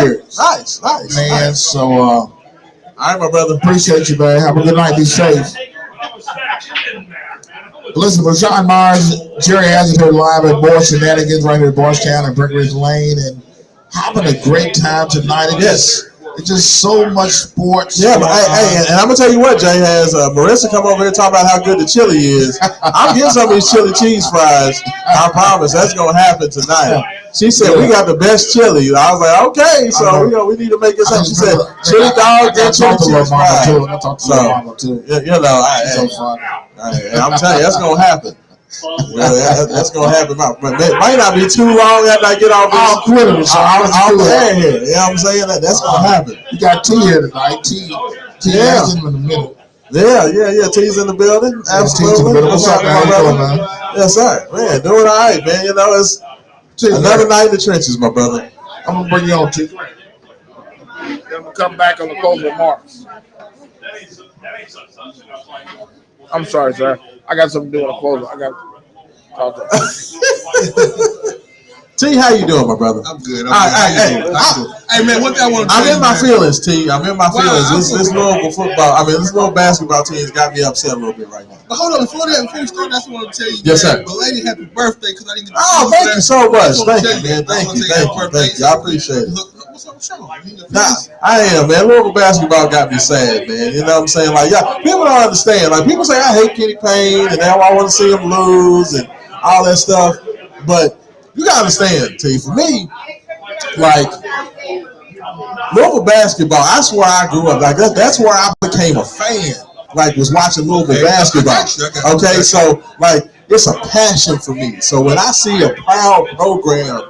years. Nice, man. Nice. So, all right, my brother. Appreciate you, man. Have a good night. Be safe. Listen, Rashawn Myers, Jerry has it here live at Shenanigans right here at Bardstown and Breckenridge Lane, and having a great time tonight. It's just so much sports. Yeah, but hey, and I'm gonna tell you what, Jay has Marissa come over here talking about how good the chili is. I'm getting some of these chili cheese fries. I promise that's gonna happen tonight. She said we got the best chili. I was like, okay, so we need to make this up. She said chili dogs and chili cheese fries. I'm telling you, that's gonna happen. That's gonna happen, but it might not be too long after I get off this. I'll be here. You know what I'm saying? That's gonna happen. You got T here tonight. T is in the middle. Yeah. T's in the building. Absolutely. What's up, man? Yes, sir. Man, doing all right, man. It's another night in the trenches, my brother. I'm gonna bring you on, T. Then we'll come back on the closing remarks. I'm sorry, sir. I got something to do on the closer. I got to talk to you. T, how you doing, my brother? I'm good. Hey, man, what I want to I'm in my feelings, T. I'm in my feelings. This Louisville football, this little basketball team's got me upset a little bit right now. But hold on, before we start, I just want to tell you, yes, sir. Belated happy birthday, because I didn't get thank you so much. Thank you, man. Thank you. I appreciate it. What's up with you? Nah, I am, man. Louisville basketball got me sad, man. You know what I'm saying? Like, people don't understand. Like, people say I hate Kenny Payne, and now I want to see him lose and all that stuff. But you gotta understand, T. For me, like Louisville basketball, that's where I grew up. Like that's where I became a fan. Like was watching Louisville basketball. Okay, so like it's a passion for me. So when I see a proud program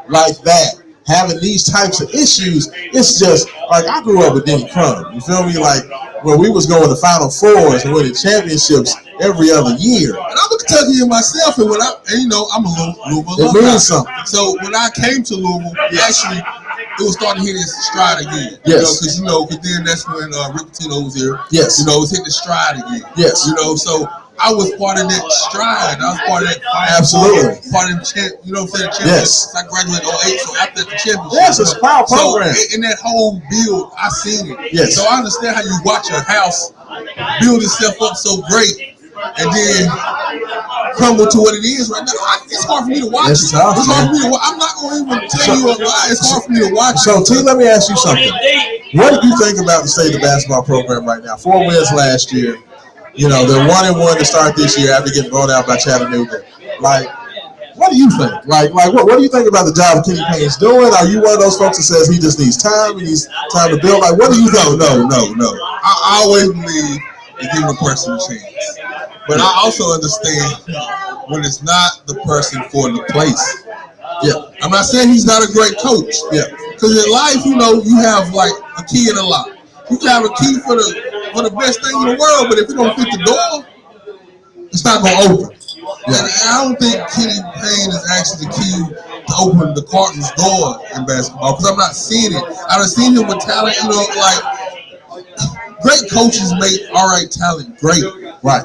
like that having these types of issues, it's just like I grew up with Denny Crum. You feel me? Like when we was going to Final Fours and winning championships every other year. And I'm Kentucky and myself, and I'm a Louisville. It means something. So when I came to Louisville, actually, it was starting to hit its stride again. Yes. Because then that's when Rick Pitino was here. Yes. It was hitting the stride again. Yes. So I was part of that stride. I was part of that fight. Absolutely. Part of the championship. Yes. I graduated in 08, so after the championship. Yes, it's a power program. So in that whole build, I seen it. Yes. So I understand how you watch your house build itself up so great and then crumble to what it is right now. It's hard for me to watch. It's tough, It's hard for me to watch. I'm not going to even tell you a lie. It's hard for me to watch. So, T, let me ask you something. What do you think about the state of the basketball program right now? 4 wins last year. They're 1-1 to start this year after getting blown out by Chattanooga. Like, what do you think? Like what do you think about the job Kenny Payne's doing? Are you one of those folks that says he just needs time? He needs time to build? Like, what do you think? No. I always believe in giving a person a chance. But I also understand when it's not the person for the place. Yeah. I'm not saying he's not a great coach. Yeah. Because in life, you have like a key in a lock. You can have a key for the best thing in the world, but if it don't fit the door, it's not going to open. Yeah. And I don't think Kenny Payne is actually the key to open the Cardinals' door in basketball because I'm not seeing it. I've seen him with talent, like great coaches make all right talent great. Right.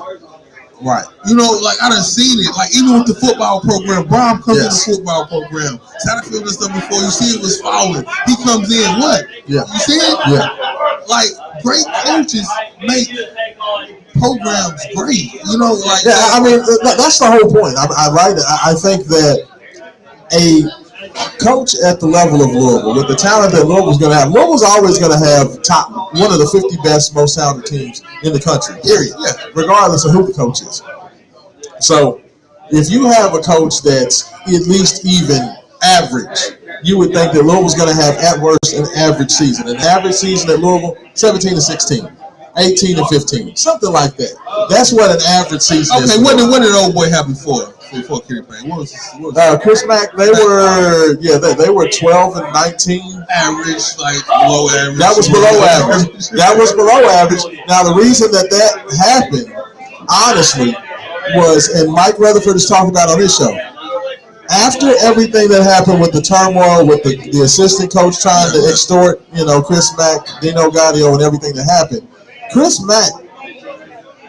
I done seen it. Like even with the football program, Brown comes in the football program. Satterfield and stuff before you see it was falling. He comes in, what? Yeah. You see it? Yeah. Like great coaches make programs great. Yeah, I mean that's the whole point. I think that a coach at the level of Louisville, with the talent that Louisville's going to have, Louisville's always going to have one of the 50 best, most talented teams in the country, period. Yeah, regardless of who the coach is. So if you have a coach that's at least even average, you would think that Louisville's going to have at worst an average season. An average season at Louisville, 17-16. 18-15, something like that. That's what an average season is. Okay, what did old boy have before Kenny Payne? What was Chris Mack? They were 12-19. Average, like below average. That was below average. That was below average. Now the reason that happened, honestly, was, and Mike Rutherford has talked about on his show, after everything that happened with the turmoil, with the assistant coach trying to extort, Chris Mack, Dino Gaudio, and everything that happened, Chris Mack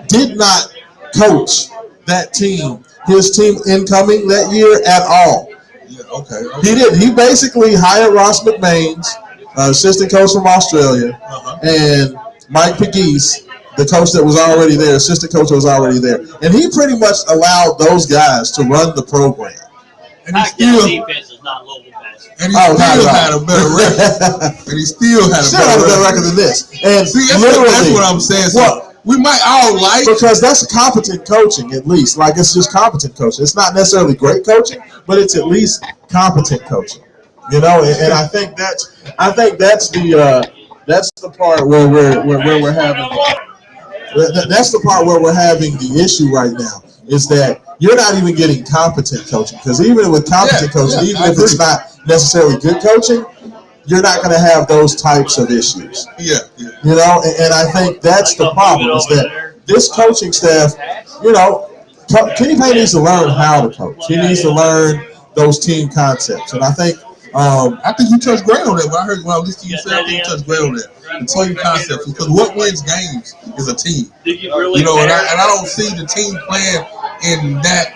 did not coach that team, his team incoming that year at all. Yeah, okay. He didn't. He basically hired Ross McMains, assistant coach from Australia, and Mike Pegues, the coach that was already there, assistant coach that was already there. And he pretty much allowed those guys to run the program. And he still defense is not local basketball. And he still had a better record. And he still had a better record than this. And see, that's what I'm saying. So we might all like, because that's competent coaching, at least. Like, it's just competent coaching. It's not necessarily great coaching, but it's at least competent coaching. And I think that's the part where we're having that's the part where we're having the issue right now, is that you're not even getting competent coaching, because even with competent coaching, even if it's not necessarily good coaching, you're not going to have those types of issues. Yeah. And I think that's the problem, is that this coaching staff, Kenny Payne needs to learn how to coach. He needs to learn those team concepts. And I think you touched great on that. When I listened to you say, I think you touched great on that. The team concepts, because what wins games is a team. And I don't see the team playing in that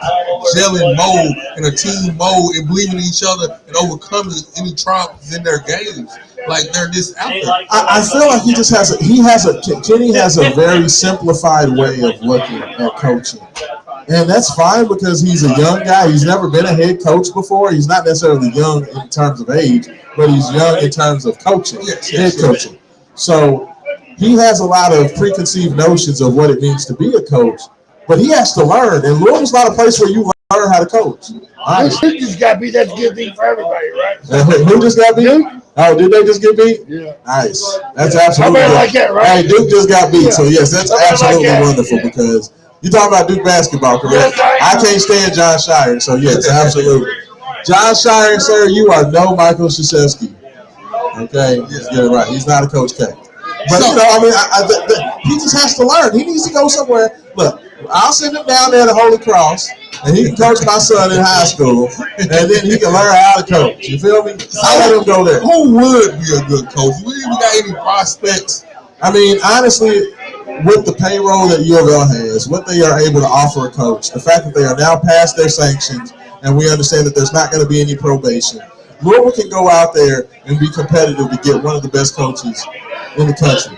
gelling mode, in a team mode, and believing in each other and overcoming any triumphs in their games. Like they're just out there. I feel like Kenny has a very simplified way of looking at coaching. And that's fine, because he's a young guy. He's never been a head coach before. He's not necessarily young in terms of age, but he's young in terms of coaching, head coaching. So he has a lot of preconceived notions of what it means to be a coach, but he has to learn. And Louisville's not a place where you learn how to coach. Duke just got beat. That's a good thing for everybody, right? Who just got beat? Duke. Oh, did they just get beat? Yeah. Nice. That's absolutely good. Like that, right? Hey, Duke just got beat. Yeah. So, yes, that's absolutely wonderful, because you talk about Duke basketball, correct? Yes, I can't stand John Shire, so yes, absolutely. John Shire, sir, you are no Michael Krzyzewski. Okay, get it right. He's not a Coach K. But he just has to learn. He needs to go somewhere. Look, I'll send him down there to Holy Cross, and he can coach my son in high school, and then he can learn how to coach. You feel me? I'll let him go there. Who would be a good coach? We even got any prospects? I mean, honestly, with the payroll that UofL has, what they are able to offer a coach, the fact that they are now past their sanctions, and we understand that there's not going to be any probation, Louisville can go out there and be competitive to get one of the best coaches in the country.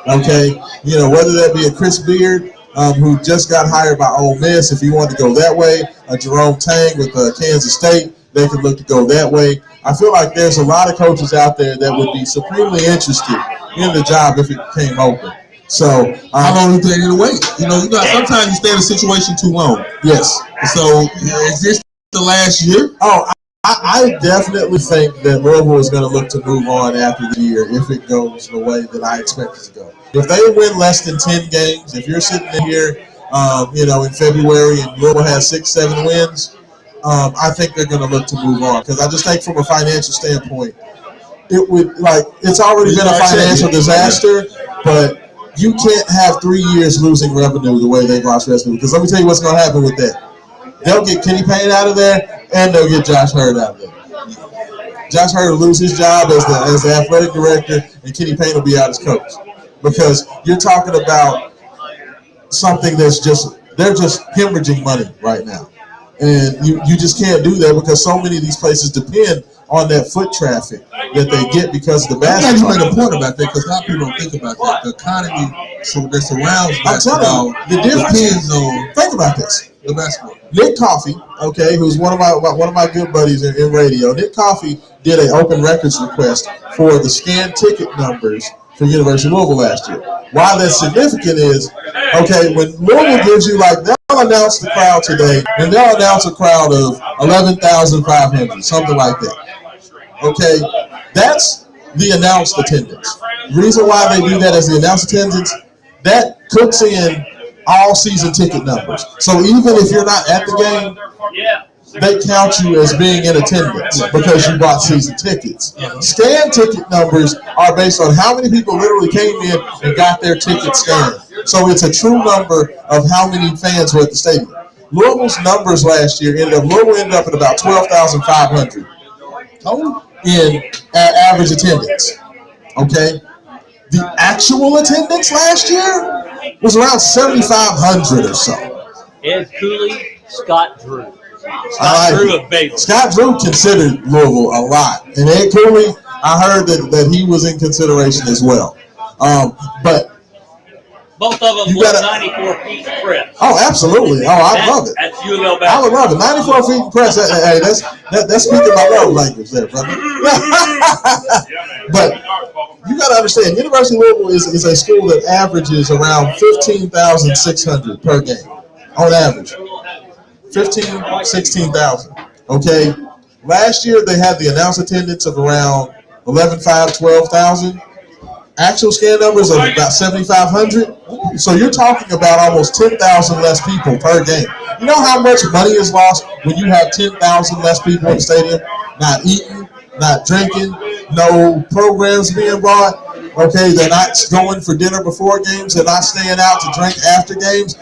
Okay? You know, whether that be a Chris Beard, who just got hired by Ole Miss, if you want to go that way, a Jerome Tang with Kansas State, they could look to go that way. I feel like there's a lot of coaches out there that would be supremely interested in the job if it came open. So, how long do they need to wait? You know, sometimes you stay in a situation too long. Yes. So, is this the last year? Oh, I definitely think that Louisville is going to look to move on after the year if it goes the way that I expect it to go. If they win less than 10 games, if you're sitting here, in February and Louisville has 6-7 wins, I think they're going to look to move on. Because I just think from a financial standpoint, it's already been a financial disaster, but you can't have 3 years losing revenue the way they've lost revenue. Because let me tell you what's going to happen with that. They'll get Kenny Payne out of there, and they'll get Josh Hurd out of there. Josh Hurd will lose his job as the athletic director, and Kenny Payne will be out as coach. Because you're talking about something they're just hemorrhaging money right now. And you just can't do that because so many of these places depend on that foot traffic that they get because of the basketball. I'm glad you made a point about that because a lot of people don't think about that. The economy that surrounds basketball. The difference is, think about this. The basketball. Nick Coffey, okay, who's one of my good buddies in radio. Nick Coffey did an open records request for the scanned ticket numbers for University of Louisville last year. Why that's significant is, okay, when Louisville gives you they'll announce the crowd today, and they'll announce a crowd of 11,500, something like that. Okay, that's the announced attendance. The reason why they do that as the announced attendance, that cooks in all season ticket numbers. So even if you're not at the game, they count you as being in attendance because you bought season tickets. Scan ticket numbers are based on how many people literally came in and got their ticket scanned. So it's a true number of how many fans were at the stadium. Louisville's numbers last year Louisville ended up at about 12,500 in average attendance. Okay? The actual attendance last year was around 7,500 or so. Ed Cooley, Scott Drew. Scott Drew considered Louisville a lot. And Ed Cooley, I heard that he was in consideration as well. But both of them were 94 feet press. Oh, absolutely. Oh, I love it. That's UofL basketball. I would love it. 94 feet press. Hey, that's speaking my love language there, brother. But you got to understand, University of Louisville is a school that averages around 15,600 per game on average. 16,000. Okay. Last year they had the announced attendance of around 11,500, 12,000. Actual scan numbers of about 7,500. So you're talking about almost 10,000 less people per game. You know how much money is lost when you have 10,000 less people in the stadium, not eating, not drinking, no programs being brought. Okay, they're not going for dinner before games. They're not staying out to drink after games.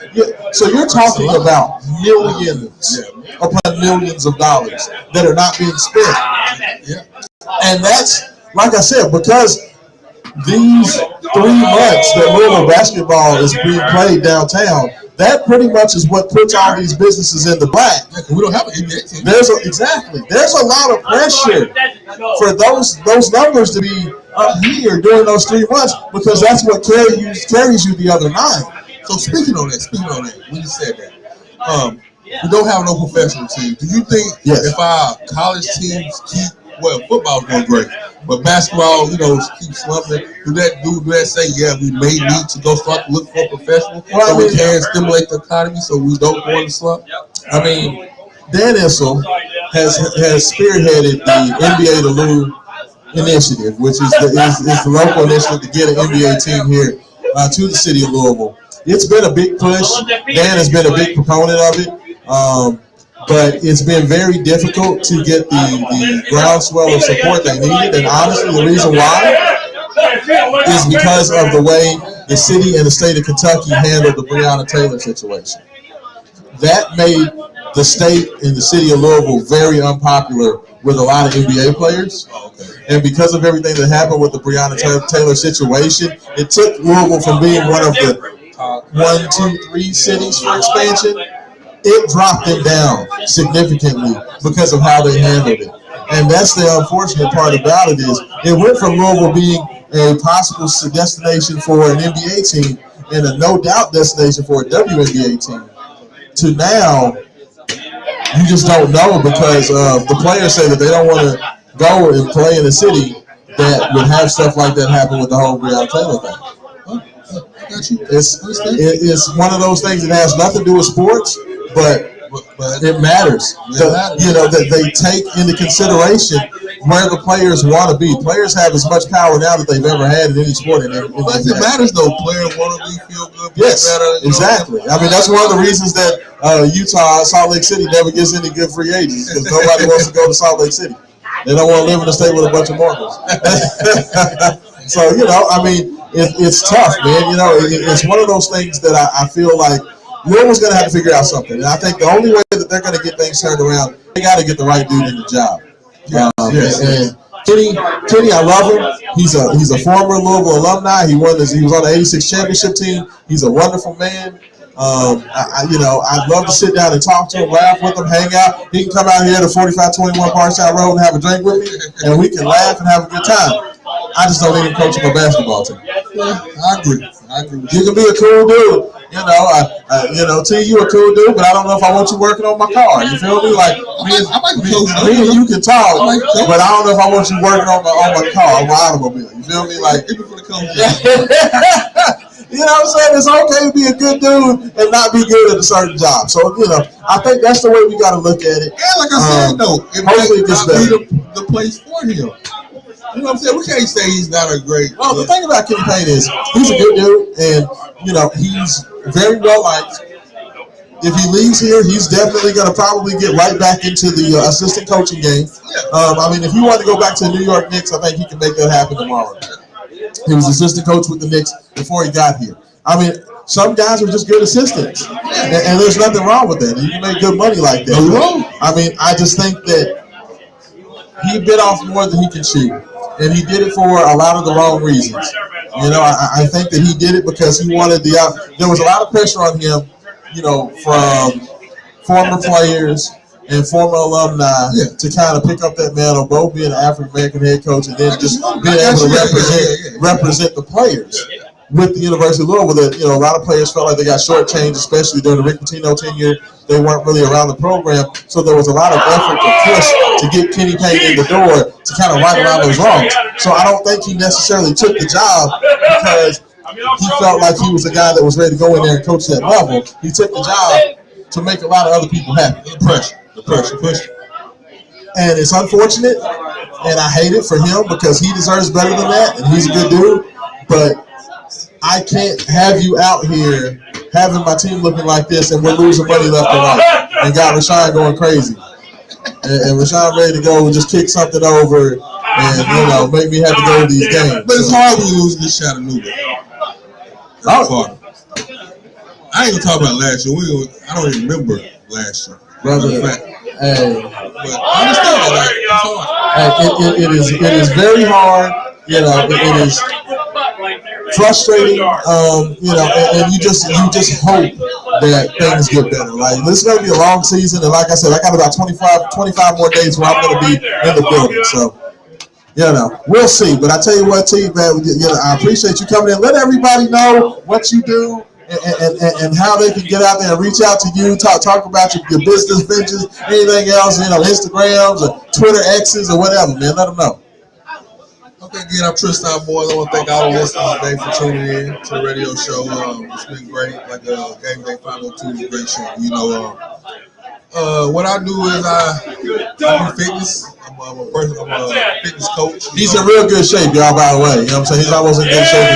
So you're talking about millions upon millions of dollars that are not being spent. And that's, like I said, because these 3 months that Louisville basketball is being played downtown, that pretty much is what puts all these businesses in the black. We don't have an NBA team. There's a lot of pressure for those numbers to be up here during those 3 months because that's what carries you the other 9. So speaking on that, when you said that, we don't have no professional team. Do you think if our college teams football's going great, but basketball, keep slumping, do that say, we may need to go start to look for professional so we can stimulate the economy so we don't go in the slump? I mean, Dan Issel has spearheaded the NBA to Lou initiative, which is the local initiative to get an NBA team here to the city of Louisville. It's been a big push. Dan has been a big proponent of it. But it's been very difficult to get the groundswell of support they needed. And honestly, the reason why is because of the way the city and the state of Kentucky handled the Breonna Taylor situation. That made the state and the city of Louisville very unpopular with a lot of NBA players. And because of everything that happened with the Breonna Taylor situation, it took Louisville from being one of the 1, 2, 3 cities for expansion. It dropped them down significantly because of how they handled it. And that's the unfortunate part about it is it went from Louisville being a possible destination for an NBA team and a no-doubt destination for a WNBA team to now you just don't know because the players say that they don't want to go and play in a city that would have stuff like that happen with the whole Breonna Taylor thing. It's one of those things that has nothing to do with sports, but it matters. That they take into consideration where the players want to be. Players have as much power now that they've ever had in any sport. But it matters though. Players want to be feel good. Yes, better, exactly. I mean, that's one of the reasons that Utah, Salt Lake City never gets any good free agents because nobody wants to go to Salt Lake City. They don't want to live in a state with a bunch of Mormons. So, I mean, it's tough, man. It's one of those things that I feel like Louisville's going to have to figure out something. And I think the only way that they're going to get things turned around, they got to get the right dude in the job. And Kenny, I love him. He's a former Louisville alumni. He was on the '86 championship team. He's a wonderful man. I'd love to sit down and talk to him, laugh with him, hang out. He can come out here to 4521 Bardstown Road and have a drink with me, and we can laugh and have a good time. I just don't need him coaching my basketball team. I agree. You can be a cool dude. T, you a cool dude, but I don't know if I want you working on my car. You feel me? Like, I might be coaching. me and you can talk, but I don't know if I want you working on my car, on my automobile. You feel me? Like, People for the coach. you know what I'm saying? It's okay to be a good dude and not be good at a certain job. So, I think that's the way we got to look at it. And like I said, though, it hopefully might it gets not better. be the place for him. You know what I'm saying? We can't say he's not a great. Well, the thing about Kenny Payne is he's a good dude, and he's very well liked. If he leaves here, he's definitely going to probably get right back into the assistant coaching game. If he wanted to go back to the New York Knicks, I think he can make that happen tomorrow. He was assistant coach with the Knicks before he got here. Some guys are just good assistants, and there's nothing wrong with that. You can make good money like that. I just think that he bit off more than he can chew. And he did it for a lot of the wrong reasons. I think that he did it because he wanted there was a lot of pressure on him, from former players and former alumni to kind of pick up that mantle, both being an African-American head coach and then just being able to represent the players with the University of Louisville. That, a lot of players felt like they got shortchanged, especially during the Rick Pitino tenure. They weren't really around the program, so there was a lot of effort to push to get Kenny Payne in the door to kind of right around those wrongs. So I don't think he necessarily took the job because he felt like he was a guy that was ready to go in there and coach that level. He took the job to make a lot of other people happy. The pressure. And it's unfortunate, and I hate it for him because he deserves better than that, and he's a good dude. But I can't have you out here having my team looking like this and we're losing money left and right. And got Rashawn going crazy. And Rashawn ready to go and just kick something over and, make me have to go to these games. But it's hard when you lose this shot of Newton. I ain't gonna talk about last year. I don't even remember last year. Brother, but I understand that. It is very hard. It is frustrating, and you just hope that things get better. Like, this is going to be a long season, and like I said, I got about 25 more days where I'm going to be in the building. So, we'll see. But I tell you what, T, man, I appreciate you coming in. Let everybody know what you do and how they can get out there and reach out to you, talk about your business ventures, anything else, Instagrams or Twitter X's or whatever, man. Let them know. Okay, again, I'm Tristan Boyle. I want to thank all the listeners today for tuning in to the radio show. It's been great. Like GameDay 502 is a great show. What I do is I do fitness. I'm a fitness coach. He's in real good shape, y'all, by the way. You know what I'm saying? He's almost in good shape.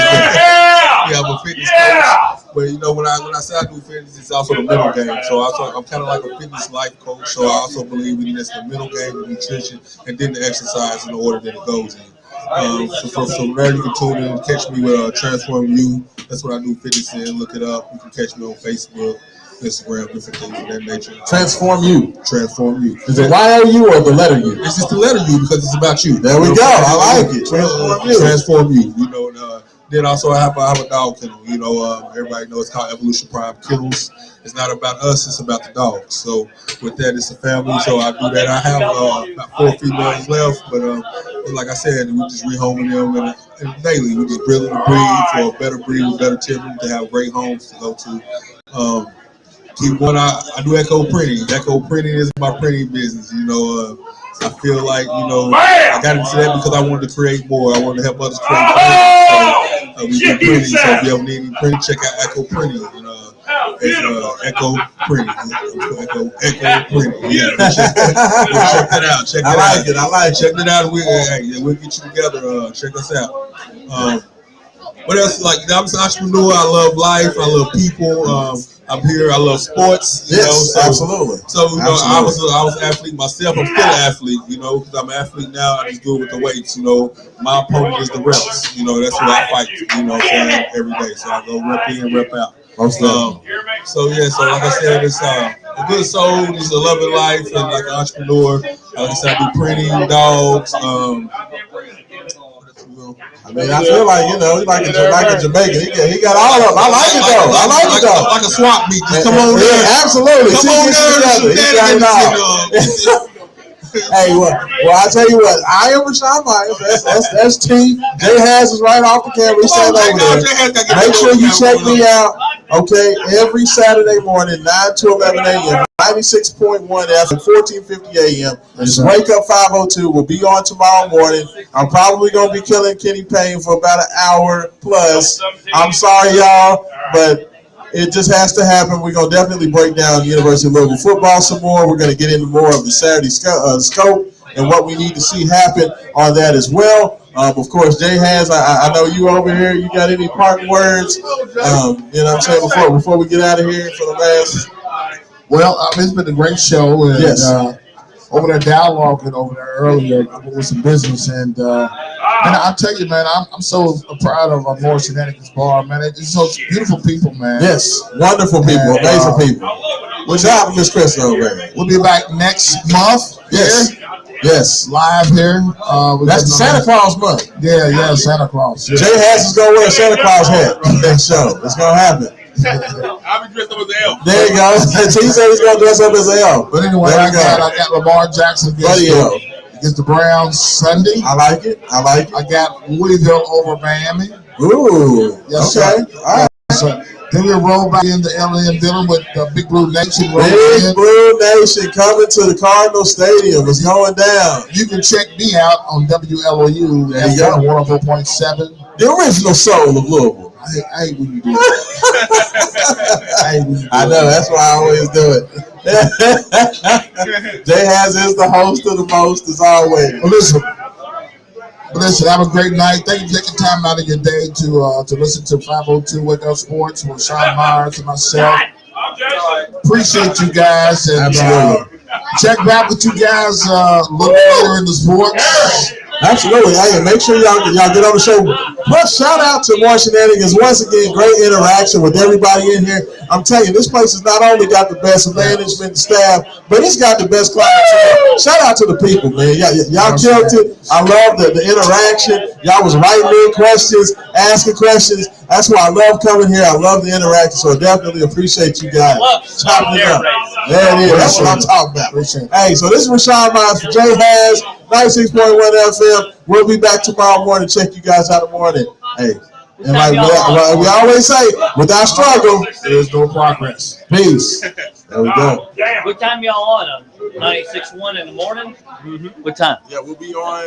Yeah, I'm a fitness coach. But when I say I do fitness, it's also the mental game. So I'm kind of like a fitness life coach. So I also believe in this, the mental game, the nutrition, and then the exercise in the order that it goes in. So there you can tune in and catch me with Transform You. That's what I do fitness in. Look it up. You can catch me on Facebook, Instagram, different things of that nature. Transform You. Transform You. Is it YOU or the letter U? It's just the letter U because it's about you. There we go. I like it. Transform You. Transform You. You know, then also I have a dog kennel. You know, everybody knows it's called Evolution Prime Kennels. It's not about us, it's about the dogs. So with that, it's a family, so I do that. I have about 4 females left, but like I said, we just rehoming them and daily. We just breeding the breed for a better breed with better children to have great homes to go to. Keep going. I do Echo Printing. Echo Printing is my printing business. You know, I feel like, you know, I got into that because I wanted to create more. I wanted to help others create printing. So we do printing. So if you ever need any printing, check out Echo Printing. It's Echo Printing. Echo Printing. Yeah, check that out. Check that out. I like it. Check it out. We'll get you together. Check us out. What else? Like, I'm an entrepreneur. I love life. I love people. I'm here. I love sports. You know, so, absolutely. So you know, I was an athlete myself. I'm still an athlete. You know, because I'm an athlete now. I just do it with the weights. You know, my opponent is the reps. You know, that's what I fight. You know, what I'm saying, every day. So I go rep in, rep out. So yeah. So like I said, it's a good soul. It's a loving life, and like an entrepreneur. Like I said, I do printing, dogs. I mean, I feel like, you know, like a Jamaican. He got all of them. I like it though. I like it though. Like a swap meet. Just come on there. Yeah, absolutely. Come on there. He got it all. Hey, well, I tell you what, I am Rashawn Myers. That's T. Jay Has is right off the camera. He's standing over there. Make sure you check me out. Okay, every Saturday morning, 9 to 11 a.m. 96.1 FM, 1450 a.m. Just wake up 5:02. We'll be on tomorrow morning. I'm probably gonna be killing Kenny Payne for about an hour plus. I'm sorry, y'all, but it just has to happen. We're going to definitely break down University of Louisville football some more. We're going to get into more of the Saturday scope and what we need to see happen on that as well. Of course, Jay Has, I know you over here. You got any parting words? You know what I'm saying, before we get out of here for the last? Well, it's been a great show. And, yes. Over there dialoguing over there earlier with some business. And I'll tell you, man, I'm so proud of more Shenanigans Bar, man. It's so beautiful people, man. Yes, wonderful people, amazing people. Good job, Miss Crystal, man. We'll be back next month. Yes. Here. Yes. Live here. That's the Santa Claus month. Yeah, Santa Claus. Yeah. Jay Has is going to wear a Santa Claus hat next show. It's going to happen. I'll be dressed up as an elf. There you go. He said he's going to dress up as an elf. But anyway, I got Lamar Jackson against the Browns Sunday. I like it. I got Louisville over Miami. Ooh. Yes, okay. Sir. All right. So then we roll back into LA and dealing with the Big Blue Nation. Big Blue Nation coming to the Cardinal Stadium. It's going down. You can check me out on WLOU. There you go. 104.7. The original soul of Louisville. I hate when you do that. I know, that's why I always do it. Jay Has is the host of the most, as always. Well, listen, have a great night. Thank you for taking time out of your day to listen to 502 Wake Up Sports with Sean Myers and myself. Appreciate you guys. And check back with you guys a little later in the sports. Absolutely. Hey, make sure y'all get on the show. Plus, shout out to More Shenanigans. Once again, great interaction with everybody in here. I'm telling you, this place has not only got the best management and staff, but it's got the best clientele. Shout out to the people, man. Y'all killed it. I love the interaction. Y'all was writing in questions, asking questions. That's why I love coming here. I love the interaction. So I definitely appreciate you guys. Chopping it up. There it is. That's what I'm talking about. Hey, so this is Rashawn Myers for Jay Has, 96.1 FM. We'll be back tomorrow morning. Check you guys out in the morning. Hey, and like we always say, without struggle, there's no progress. Peace. There we go. What time y'all on? 96.1 in the morning? Mm-hmm. What time? Yeah, we'll be on